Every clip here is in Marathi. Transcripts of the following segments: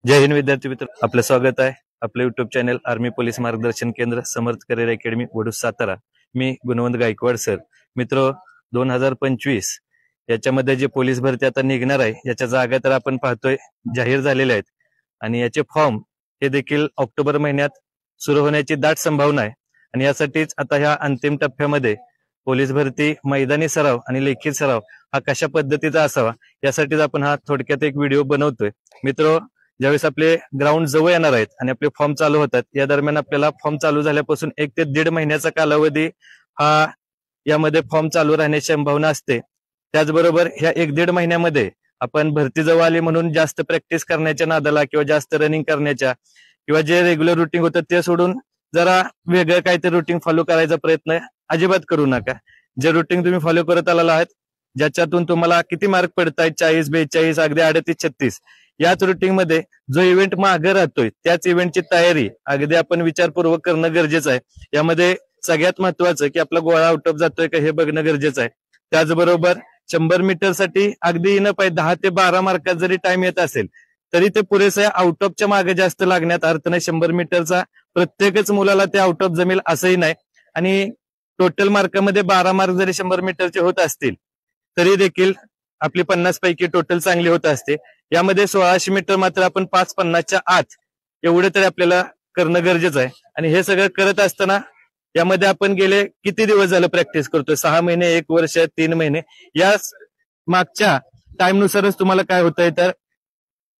जय हिंद विद्यार्थी मित्र, आपलं स्वागत आहे आपलं युट्यूब चॅनल आर्मी पोलीस मार्गदर्शन केंद्र समर्थ करिअर अकॅडमी वडूज सातारा। मी गुणवंत गायकवाड सर। मित्र 2025 याच्यामध्ये जे पोलीस भरती आता निघणार आहे याच्या जागा तर आपण पाहतोय जाहीर झालेल्या आहेत आणि याचे फॉर्म हे देखील ऑक्टोबर महिन्यात सुरू होण्याची दाट संभावना आहे। आणि यासाठीच आता ह्या अंतिम टप्प्यामध्ये पोलीस भरती मैदानी सराव आणि लेखी सराव हा कशा पद्धतीचा असावा यासाठीच आपण हा थोडक्यात एक व्हिडिओ बनवतोय। मित्र, ज्यावेळेस आपले ग्राउंड जवळ येणार आहेत आणि आपले फॉर्म चालू होतात या दरम्यान आपल्याला फॉर्म चालू झाल्यापासून 1 ते 1.5 महिन्याचा कालावधी हा यामध्ये फॉर्म चालू राहण्याची संभावना असते। त्याचबरोबर ह्या 1-1.5 महिन्यामध्ये आपण भरती जवळ आली म्हणून जास्त प्रॅक्टिस करण्याच्या नादाला किंवा जास्त रनिंग करण्याच्या किंवा जे रेग्युलर रुटीन होतं ते सोडून जरा वेगळं काहीतरी रुटीन फॉलो करायचा प्रयत्न अजिबात करू नका। जे रुटीन तुम्ही फॉलो करत आलेला आहात, ज्याच्यातून तुम्हाला किती मार्क पडतायत 40-42 अगदी 38-36, याच रुटीन मध्ये जो इव्हेंट मागे राहतोय त्याच इव्हेंटची तयारी अगदी आपण विचारपूर्वक करणं गरजेचं आहे। यामध्ये सगळ्यात महत्वाचं की आपला गोळा आउट ऑफ जातोय का हे बघणं गरजेचं आहे। त्याचबरोबर 100 मीटर साठी अगदी न पाहिजे 10 ते 12 मार्कात जरी टाइम येत असेल तरी ते पुरेसे आउट ऑफच्या मागे जास्त लागण्यात अर्थ नाही। 100 मीटरचा प्रत्येकच मुलाला ते आउट ऑफ जमेल असंही नाही आणि टोटल मार्कामध्ये 12 मार्क जरी 100 मीटरचे होत असतील तरी देखील आपली 50 पैकी टोटल चांगली होत असते। यामध्ये 1600 मीटर मात्र आपण 5:50च्या आत एवढे तरी आपल्याला करणं गरजेचं आहे। आणि हे सगळं करत असताना यामध्ये आपण गेले किती दिवस झालं प्रॅक्टिस करतोय, 6 महिने, 1 वर्ष, 3 महिने, या मागच्या टाइम नुसारच तुम्हाला काय होतंय तर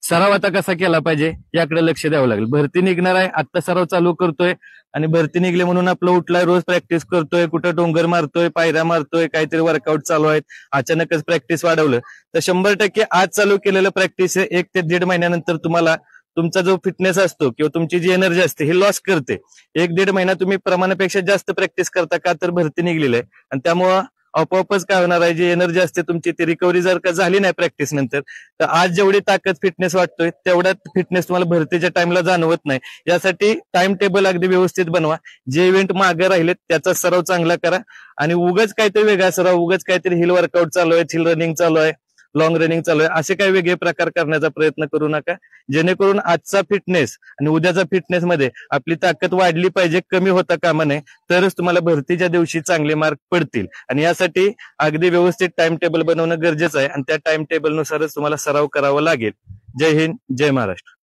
सराव आता कसा केला पाहिजे याकडे लक्ष द्यावं लागेल। भरती निघणार आहे, आता सराव चालू करतोय आणि भरती निघले म्हणून आपलं उठलाय, रोज प्रॅक्टिस करतोय, कुठं डोंगर मारतोय, पायऱ्या मारतोय, काहीतरी वर्कआउट चालू आहेत, अचानकच प्रॅक्टिस वाढवलं तर 100% आज चालू केलेलं प्रॅक्टिस 1 ते 1.5 महिन्यानंतर तुम्हाला तुमचा जो फिटनेस असतो किंवा तुमची जी एनर्जी असते ही लॉस करते। 1-1.5 महिना तुम्ही प्रमाणापेक्षा जास्त प्रॅक्टिस करता का तर भरती निघलेली आहे आणि त्यामुळं आपोआपच काय होणार आहे, जी एनर्जी असते तुमची ती रिकव्हरी जर का झाली नाही प्रॅक्टिस नंतर तर आज जेवढी ताकद फिटनेस वाटतोय तेवढा फिटनेस तुम्हाला भरतीच्या टाइमला जाणवत नाही। यासाठी टाइम टेबल अगदी व्यवस्थित बनवा, जे इव्हेंट मागे राहिले त्याचा सराव चांगला करा आणि उगाच काहीतरी वेगळा सराव, उगाच काहीतरी हिल वर्कआउट चालू आहे, हिल रनिंग चालू आहे, लॉंग रनिंग चालू आहे, असे काही वेगळे प्रकार करण्याचा प्रयत्न करू नका, जेणेकरून आजचा फिटनेस आणि उद्याचा फिटनेस मध्ये आपली ताकद वाढली पाहिजे, कमी होता कामा नये, तरच तुम्हाला भरतीच्या दिवशी चांगले मार्क पडतील। आणि यासाठी अगदी व्यवस्थित टाइम टेबल बनवणं गरजेचं आहे आणि त्या टाइम टेबल नुसारच तुम्हाला सराव करावा लागेल। जय हिंद, जय महाराष्ट्र।